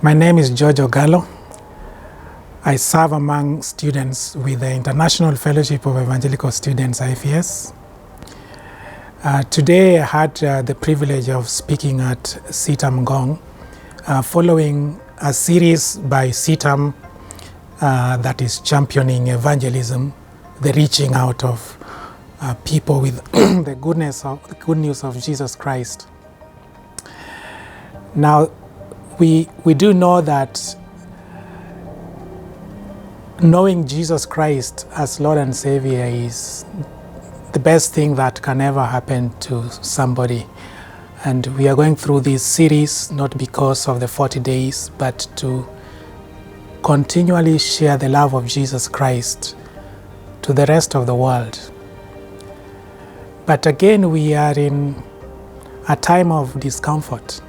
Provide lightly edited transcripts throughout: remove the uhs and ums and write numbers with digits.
My name is George Ogalo. I serve among students with the International Fellowship of Evangelical Students, IFES. Today I had the privilege of speaking at CITAM Ngong, following a series by CITAM that is championing evangelism, the reaching out of people with the good news of Jesus Christ. Now, we do know that knowing Jesus Christ as Lord and Savior is the best thing that can ever happen to somebody. And we are going through this series not because of the 40 days, but to continually share the love of Jesus Christ to the rest of the world. But again, we are in a time of discomfort.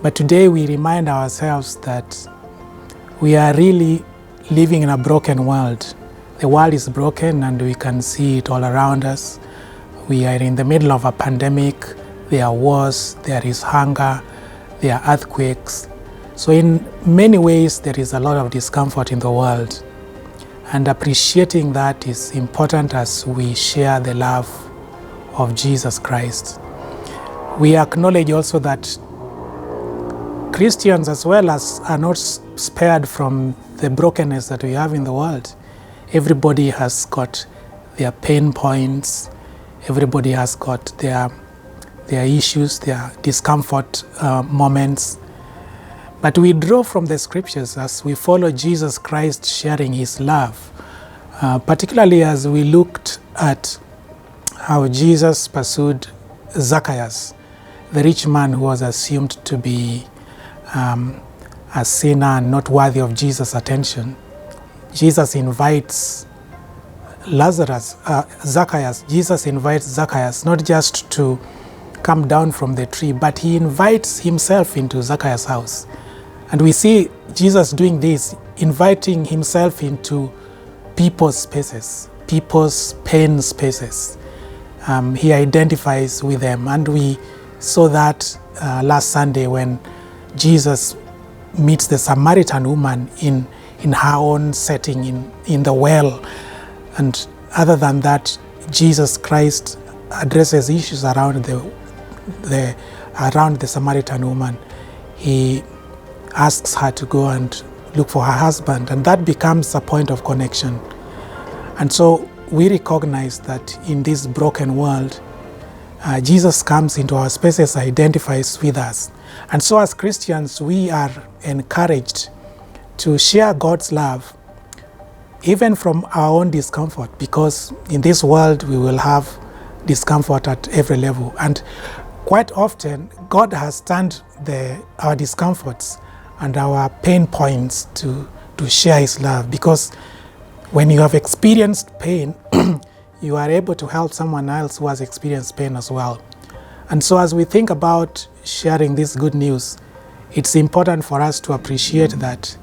But today we remind ourselves that we are really living in a broken world. The world is broken and we can see it all around us. We are in the middle of a pandemic. There are wars, there is hunger, there are earthquakes. So in many ways there is a lot of discomfort in the world. And appreciating that is important as we share the love of Jesus Christ. We acknowledge also that Christians as well as are not spared from the brokenness that we have in the world. Everybody has got their pain points. Everybody has got their issues, their discomfort moments. But we draw from the scriptures as we follow Jesus Christ sharing his love, particularly as we looked at how Jesus pursued Zacchaeus, the rich man who was assumed to be a sinner and not worthy of Jesus' attention. Jesus invites Zacchaeus. Jesus invites Zacchaeus not just to come down from the tree, but he invites himself into Zacchaeus' house. And we see Jesus doing this, inviting himself into people's spaces, people's pain spaces. He identifies with them, and we saw that last Sunday when Jesus meets the Samaritan woman in her own setting, in the well. And other than that, Jesus Christ addresses issues around the Samaritan woman. He asks her to go and look for her husband, and that becomes a point of connection. And so we recognize that in this broken world, Jesus comes into our spaces, identifies with us. And so as Christians, we are encouraged to share God's love, even from our own discomfort, because in this world we will have discomfort at every level. And quite often, God has turned our discomforts and our pain points to share his love, because when you have experienced pain, you are able to help someone else who has experienced pain as well. And so as we think about sharing this good news, it's important for us to appreciate that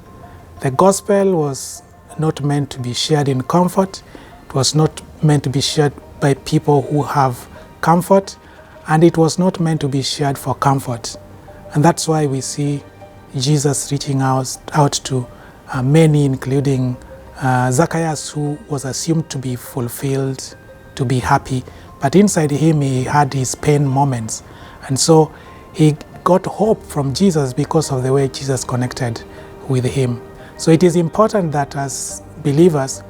the gospel was not meant to be shared in comfort. It was not meant to be shared by people who have comfort, and it was not meant to be shared for comfort. And that's why we see Jesus reaching out to many, including Zacchaeus, who was assumed to be fulfilled, to be happy, but inside him he had his pain moments. And so he got hope from Jesus because of the way Jesus connected with him. So it is important that as believers,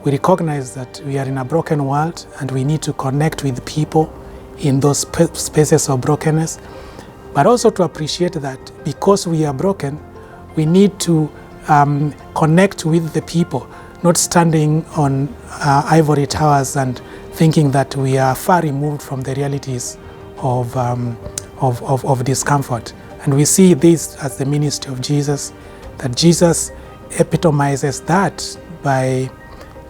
we recognize that we are in a broken world and we need to connect with people in those spaces of brokenness, but also to appreciate that because we are broken, we need to connect with the people, not standing on ivory towers and thinking that we are far removed from the realities of discomfort. And we see this as the ministry of Jesus, that Jesus epitomizes that by,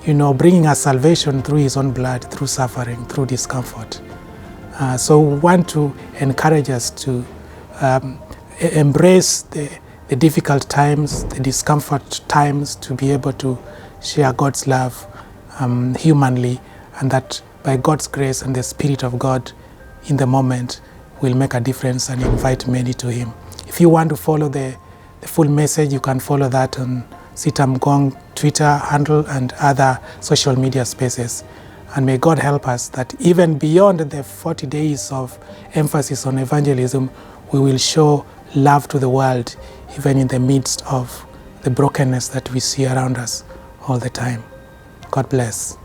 bringing us salvation through his own blood, through suffering, through discomfort. So we want to encourage us to embrace the difficult times, the discomfort times, to be able to share God's love humanly, and that by God's grace and the Spirit of God in the moment will make a difference and invite many to him. If you want to follow the full message, you can follow that on CITAM Ngong Twitter handle and other social media spaces. And may God help us that even beyond the 40 days of emphasis on evangelism, we will show love to the world, even in the midst of the brokenness that we see around us all the time. God bless.